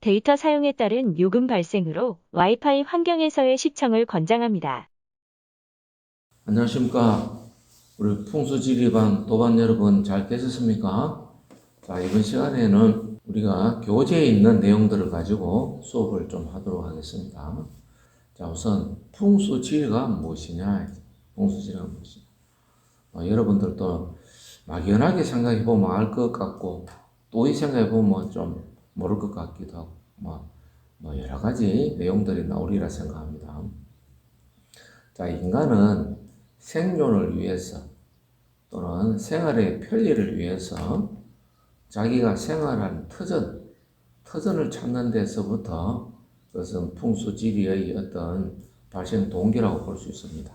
데이터 사용에 따른 요금 발생으로 와이파이 환경에서의 시청을 권장합니다. 안녕하십니까. 우리 풍수지리반 도반 여러분 잘 계셨습니까? 자, 이번 시간에는 우리가 교재에 있는 내용들을 가지고 수업을 좀 하도록 하겠습니다. 자, 우선 풍수지리가 무엇이냐? 풍수지리가 무엇이냐? 여러분들도 막연하게 생각해보면 알 것 같고 또 이 생각해보면 좀 모를 것 같기도 하고 여러 가지 내용들이 나오리라 생각합니다. 자, 인간은 생존을 위해서 또는 생활의 편리를 위해서 자기가 생활하는 터전을 찾는 데서부터 그것은 풍수지리의 어떤 발생 동기라고 볼 수 있습니다.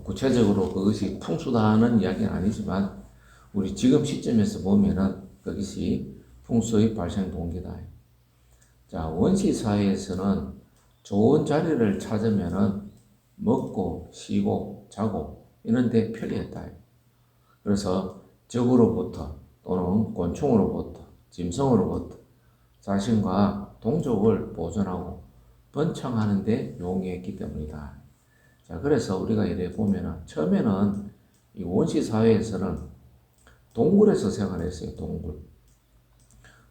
구체적으로 그것이 풍수다는 이야기는 아니지만 우리 지금 시점에서 보면은 그것이 풍수의 발생 동기다. 자, 원시 사회에서는 좋은 자리를 찾으면은 먹고 쉬고 자고 이런 데 편리했다. 그래서 적으로부터 또는 곤충으로부터 짐승으로부터 자신과 동족을 보존하고 번창하는 데 용이했기 때문이다. 자, 그래서 우리가 이래 보면은 처음에는 이 원시 사회에서는 동굴에서 생활했어요.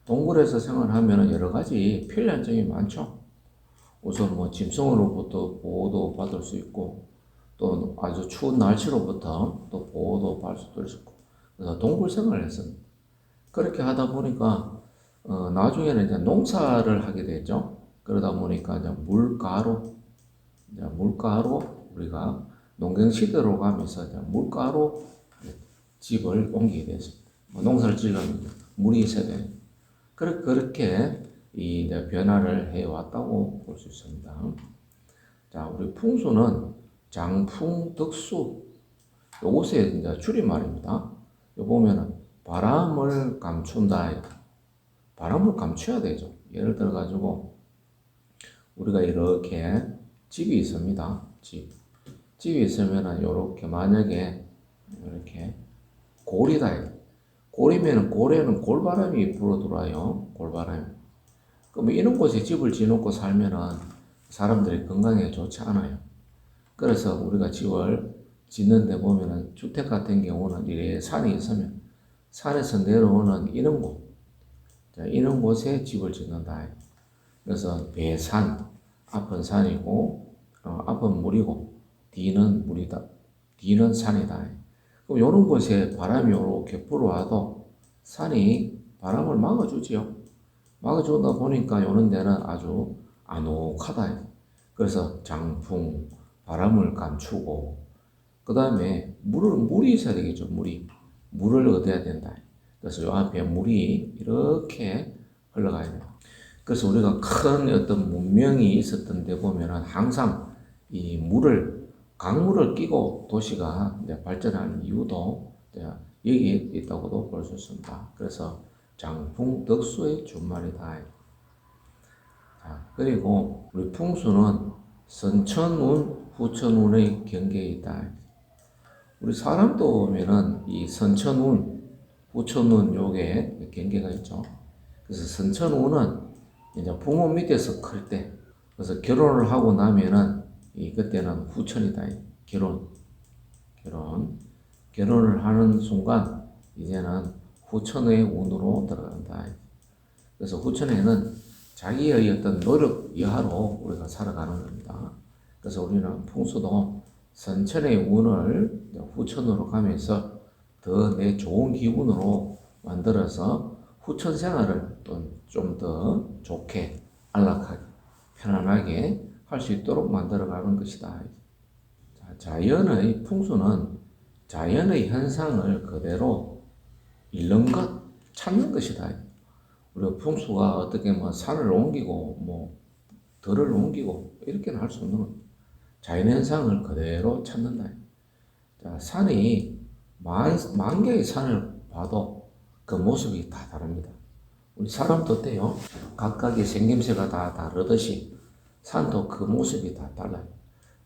동굴에서 생활하면 여러 가지 편리한 점이 많죠. 우선 짐승으로부터 보호도 받을 수 있고 또 아주 추운 날씨로부터 또 보호도 받을 수 있고 그래서 동굴 생활을 했습니다. 그렇게 하다 보니까 나중에는 이제 농사를 하게 됐죠. 그러다 보니까 이제 물가로 우리가 농경 시대로 가면서 이제 물가로 집을 옮기게 됐습니다. 농사를 지으려면 물이 있어야 돼요. 그렇게 이 변화를 해왔다고 볼 수 있습니다. 자, 우리 풍수는 장풍덕수 요것의 이제 줄임말입니다. 요 보면은 바람을 감춘다. 바람을 감춰야 되죠. 예를 들어 가지고 우리가 이렇게 집이 있습니다. 집이 있으면은 요렇게 만약에 이렇게 골이다. 고래는 골바람이 불어 들어와요. 골바람이. 그럼 이런 곳에 집을 지어놓고 살면은 사람들이 건강에 좋지 않아요. 그래서 우리가 집을 짓는데 보면은 주택 같은 경우는 이래 산이 있으면 산에서 내려오는 이런 곳에 집을 짓는다. 그래서 배산, 앞은 산이고, 앞은 물이고, 뒤는 물이다. 뒤는 산이다. 그럼 이런 곳에 바람이 이렇게 불어와도 산이 바람을 막아주지요. 막아주다 보니까 이런 데는 아주 아늑하다. 그래서 장풍, 바람을 감추고, 그 다음에 물이 있어야 되겠죠. 물을 얻어야 된다. 그래서 요 앞에 물이 이렇게 흘러가야 돼요. 그래서 우리가 큰 어떤 문명이 있었던 데 보면은 항상 이 강물을 끼고 도시가 발전하는 이유도 여기에 있다고도 볼 수 있습니다. 그래서 장풍덕수의 준말이다. 자, 그리고 우리 풍수는 선천운, 후천운의 경계에 있다. 우리 사람도 보면은 이 선천운, 후천운 요게 경계가 있죠. 그래서 선천운은 이제 부모 밑에서 클 때, 그래서 결혼을 하고 나면은 그때는 후천이다. 결혼을 하는 순간 이제는 후천의 운으로 들어간다. 그래서 후천에는 자기의 어떤 노력 이하로 우리가 살아가는 겁니다. 그래서 우리는 풍수도 선천의 운을 후천으로 가면서 더 내 좋은 기분으로 만들어서 후천 생활을 좀 더 좋게, 안락하게, 편안하게 할 수 있도록 만들어가는 것이다. 자연의 풍수는 자연의 현상을 그대로 잃는 것, 찾는 것이다. 우리가 풍수가 어떻게 산을 옮기고 들을 옮기고 이렇게는 할 수 없는 것. 자연 현상을 그대로 찾는다. 자, 산이 만 개의 산을 봐도 그 모습이 다 다릅니다. 우리 사람도 어때요? 각각의 생김새가 다 다르듯이 산도 그 모습이 다 달라요.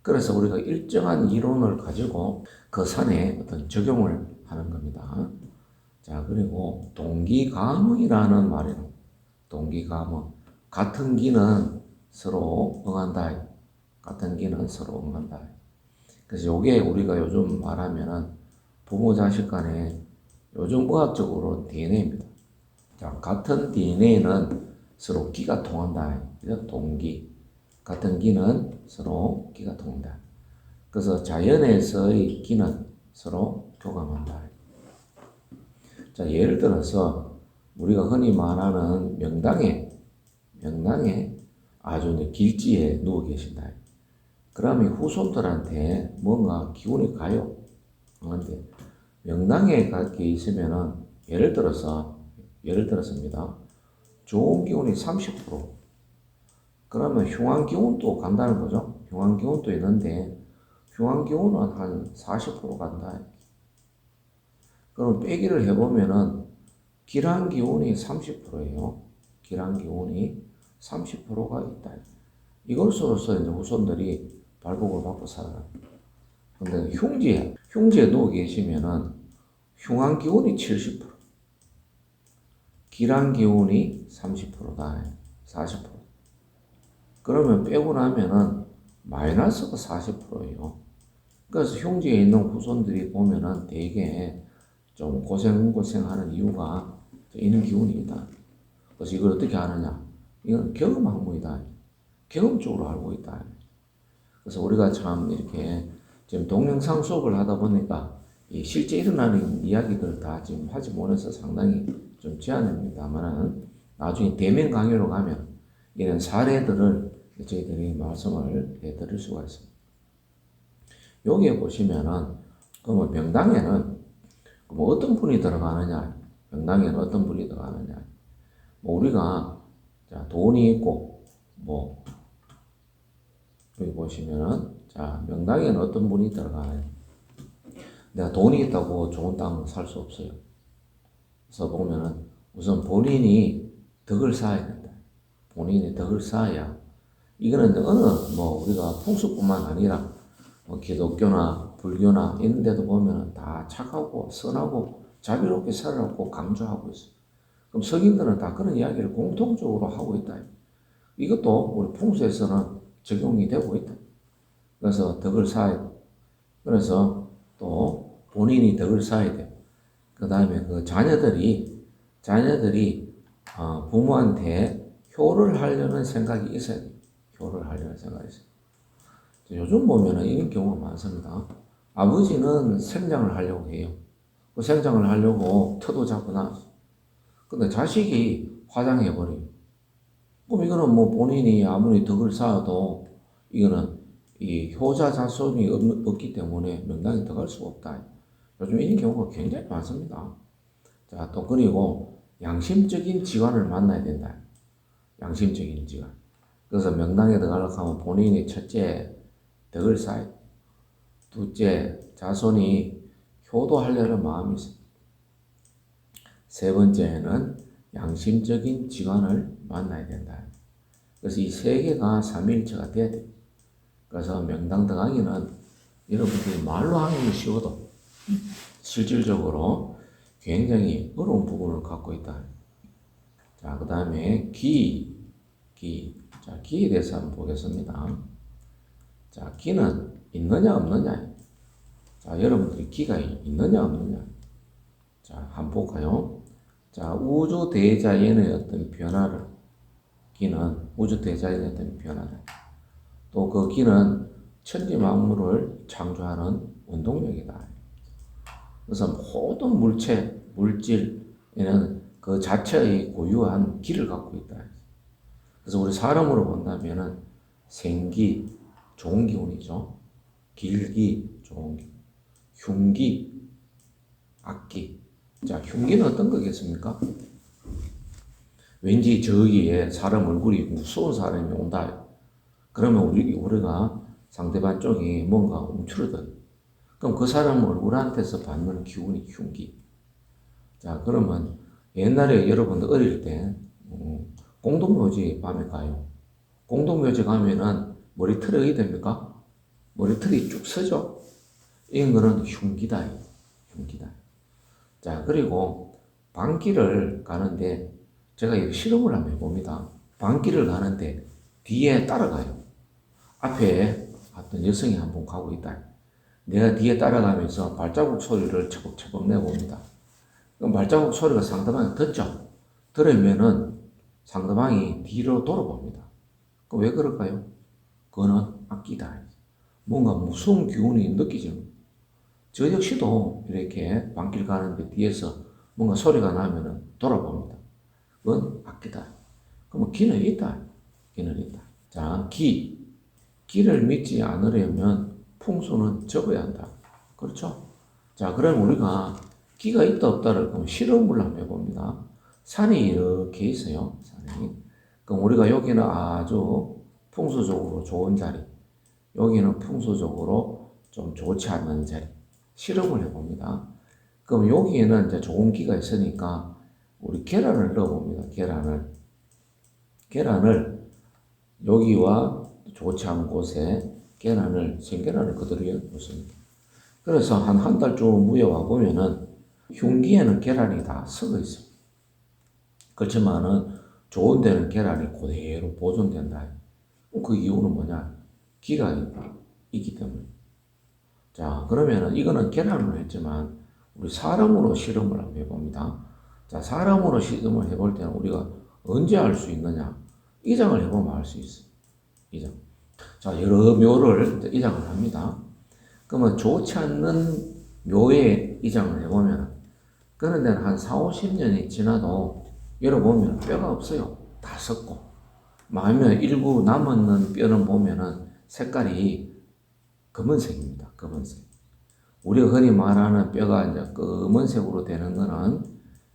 그래서 우리가 일정한 이론을 가지고 그 산에 어떤 적용을 하는 겁니다. 자, 그리고 동기감흥이라는 말이에요. 동기감흥. 같은 기는 서로 응한다. 같은 기는 서로 응한다. 그래서 요게 우리가 요즘 말하면은 부모 자식 간에 요즘 의학적으로 DNA입니다. 자, 같은 DNA는 서로 기가 통한다. 그래서 동기. 같은 기는 서로 기가 통한다. 그래서 자연에서의 기는 서로 교감한다. 자, 예를 들어서 우리가 흔히 말하는 명당에 아주 이제 길지에 누워 계신다. 그러면 후손들한테 뭔가 기운이 가요. 그런데 명당에 가 있으면은 예를 들어서입니다. 좋은 기운이 30%. 그러면 흉한 기운도 간다는 거죠. 흉한 기운도 있는데 흉한 기운은 한 40% 간다. 그럼 빼기를 해보면은 길한 기운이 30%예요. 길한 기운이 30%가 있다. 이것으로서 이제 후손들이 발복을 받고 살아갑니다. 근데 흉지에 누워 계시면은 흉한 기운이 70%, 길한 기운이 30%다. 40%. 그러면 빼고 나면은 마이너스가 40%예요. 그래서 흉지에 있는 후손들이 보면은 되게 좀 고생하는 이유가 이런 기운이다. 그래서 이걸 어떻게 아느냐? 이건 경험 학문이다. 경험적으로 알고 있다. 그래서 우리가 참 이렇게 지금 동영상 수업을 하다 보니까 이 실제 일어나는 이야기들 다 지금 하지 못해서 상당히 좀 제한입니다만은 나중에 대면 강의로 가면 이런 사례들을 저희들이 말씀을 해드릴 수가 있습니다. 여기에 보시면은 그러면 명당에는 뭐 어떤 분이 들어가느냐? 명당에는 어떤 분이 들어가느냐? 뭐 우리가 자 돈이 있고 뭐 여기 보시면은 자 명당에는 어떤 분이 들어가요? 내가 돈이 있다고 좋은 땅을 살 수 없어요. 그래서 보면은 우선 본인이 덕을 쌓아야 된다. 본인이 덕을 쌓아야 이거는 어느 뭐 우리가 풍수뿐만 아니라 뭐 기독교나 불교나 이런 데도 보면은 다 착하고 선하고 자비롭게 살아라고 강조하고 있어요. 그럼 성인들은 다 그런 이야기를 공통적으로 하고 있다. 이것도 우리 풍수에서는 적용이 되고 있다. 그래서 덕을 쌓아야 돼. 그래서 또 본인이 덕을 쌓아야 돼. 그 다음에 그 자녀들이 부모한테 효를 하려는 생각이 있어야 돼. 효를 하려는 생각이 있어요. 요즘 보면은 이런 경우가 많습니다. 아버지는 생장을 하려고 해요. 그 생장을 하려고 터도 잡고 나왔어. 근데 자식이 화장해버려요. 그럼 이거는 뭐 본인이 아무리 덕을 쌓아도 이거는 이 효자 자손이 없기 때문에 명당에 들어갈 수가 없다. 요즘 이런 경우가 굉장히 많습니다. 자, 또 그리고 양심적인 직관을 만나야 된다. 양심적인 직관. 그래서 명당에 들어가려고 하면 본인이 첫째 덕을 쌓아야 돼. 둘째 자손이 효도하려는 마음이 있어. 세 번째는 양심적인 직관을 만나야 된다. 그래서 이 세 개가 삼위일체가 돼야 돼. 그래서 명당 들어가기는 여러분들이 말로 하기는 쉬워도 실질적으로 굉장히 어려운 부분을 갖고 있다. 자, 그 다음에 기. 자, 기에 대해서 한번 보겠습니다. 자, 기는 있느냐, 없느냐. 자, 여러분들이 기가 있느냐, 없느냐. 자, 한번 볼까요? 자, 우주 대자연의 어떤 변화를, 기는 우주 대자연의 어떤 변화를, 또 그 기는 천지 만물을 창조하는 원동력이다. 그래서 모든 물질에는 그 자체의 고유한 기를 갖고 있다. 그래서 우리 사람으로 본다면은 생기, 좋은 기운이죠. 길기, 좋은 기운. 흉기, 악기. 자, 흉기는 어떤 거겠습니까? 왠지 저기에 사람 얼굴이 무서운 사람이 온다. 그러면 우리가 상대방 쪽이 뭔가 움츠러들. 그럼 그 사람 얼굴한테서 받는 기운이 흉기. 자, 그러면 옛날에 여러분들 어릴 때 공동묘지 밤에 가요. 공동묘지 가면은 머리털이 어디 됩니까? 머리털이 쭉 서죠. 이런 거는 흉기다. 흉기다. 자, 그리고 방길을 가는데 제가 이 실험을 한번 해봅니다. 방길을 가는데 뒤에 따라가요. 앞에 어떤 여성이 한 분 가고 있다. 내가 뒤에 따라가면서 발자국 소리를 처벅처벅 내봅니다. 그럼 발자국 소리가 상대방이 듣죠? 들으면은 상대방이 뒤로 돌아봅니다. 그럼 왜 그럴까요? 그거는 악기다. 뭔가 무서운 기운이 느끼죠. 저 역시도 이렇게 방길 가는데 뒤에서 뭔가 소리가 나면은 돌아봅니다. 그건 악기다. 그러면 기는 있다. 기는 있다. 자, 기를 믿지 않으려면 풍수는 적어야 한다. 그렇죠? 자, 그럼 우리가 기가 있다 없다를 그럼 실험을 한번 해봅니다. 산이 이렇게 있어요. 산이. 그럼 우리가 여기는 아주 풍수적으로 좋은 자리, 여기는 풍수적으로 좀 좋지 않은 자리. 실험을 해봅니다. 그럼 여기에는 이제 좋은 기가 있으니까 우리 계란을 넣어봅니다. 계란을 여기와 좋지 않은 곳에 생계란을 그대로 넣습니다. 그래서 한 달 쭉 무여와 보면은 흉기에는 계란이 다 썩어 있어요. 그렇지만은 좋은 데는 계란이 그대로 보존된다. 그 이유는 뭐냐? 기가 있기 때문에. 자, 그러면은 이거는 계란으로 했지만 우리 사람으로 실험을 한번 해봅니다. 자, 사람으로 실험을 해볼 때는 우리가 언제 알 수 있느냐? 이장을 해보면 알 수 있어요. 이장. 자, 여러 묘를 이장을 합니다. 그러면 좋지 않는 묘에 이장을 해보면 그런 데는 한 4, 50년이 지나도 열어보면 뼈가 없어요. 다 썩고. 아니면 일부 남았는 뼈는 보면은 색깔이 검은색입니다. 검은색. 우리가 흔히 말하는 뼈가 이제 검은색으로 되는 거는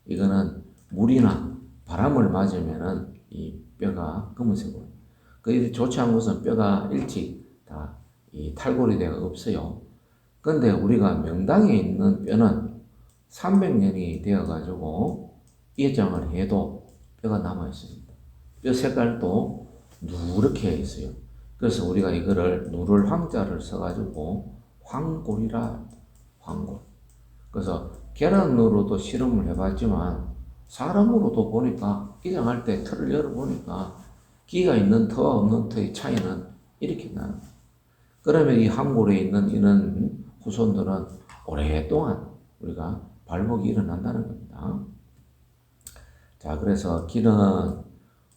이거는 물이나 바람을 맞으면은 이 뼈가 검은색으로. 그 좋지 않은 곳은 뼈가 일찍 다 이 탈골이 되어 없어요. 근데 우리가 명당에 있는 뼈는 300년이 되어가지고 이장을 해도 뼈가 남아 있습니다. 뼈 색깔도 누렇게 있어요. 그래서 우리가 이거를 누를 황자를 써가지고 황골이라 합니다. 황골. 그래서 계란으로도 실험을 해봤지만 사람으로도 보니까 이장할 때 틀을 열어보니까 기가 있는 터와 없는 터의 차이는 이렇게 나는 거예요. 그러면 이 황골에 있는 이런 후손들은 오랫동안 우리가 발목이 일어난다는 겁니다. 자, 그래서 기는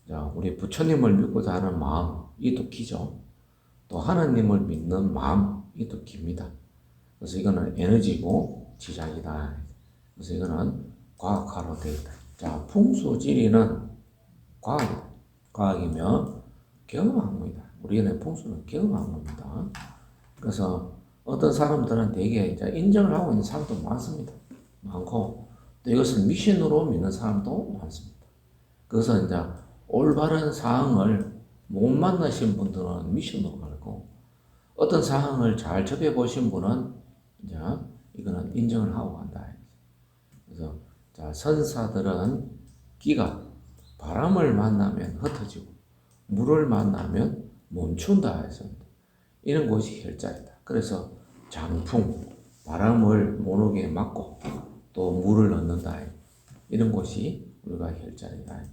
자, 우리 부처님을 믿고자 하는 마음, 이도 기죠. 또 하나님을 믿는 마음, 이도 기입니다. 그래서 이거는 에너지고 지장이다. 그래서 이거는 과학화로 되어 있다. 자, 풍수지리는 과학이다. 과학이며 경험학문이다. 우리는 풍수는 경험학문이다. 그래서 어떤 사람들은 되게 이제 인정을 하고 있는 사람도 많습니다. 많고 또 이것을 미신으로 믿는 사람도 많습니다. 그래서 이제 올바른 사항을 못 만나신 분들은 미신으로 가고 어떤 사항을 잘 접해보신 분은 이제 이거는 인정을 하고 간다. 그래서 자, 선사들은 기가 바람을 만나면 흩어지고 물을 만나면 멈춘다 해서 이런 곳이 혈자리다. 그래서 장풍, 바람을 못 오게 막고 또 물을 넣는다. 이런 곳이 우리가 혈자리다.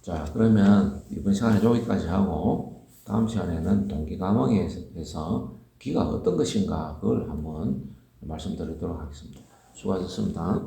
자, 그러면 이번 시간에 여기까지 하고 다음 시간에는 동기감흥에서 기가 어떤 것인가 그걸 한번 말씀드리도록 하겠습니다. 수고하셨습니다.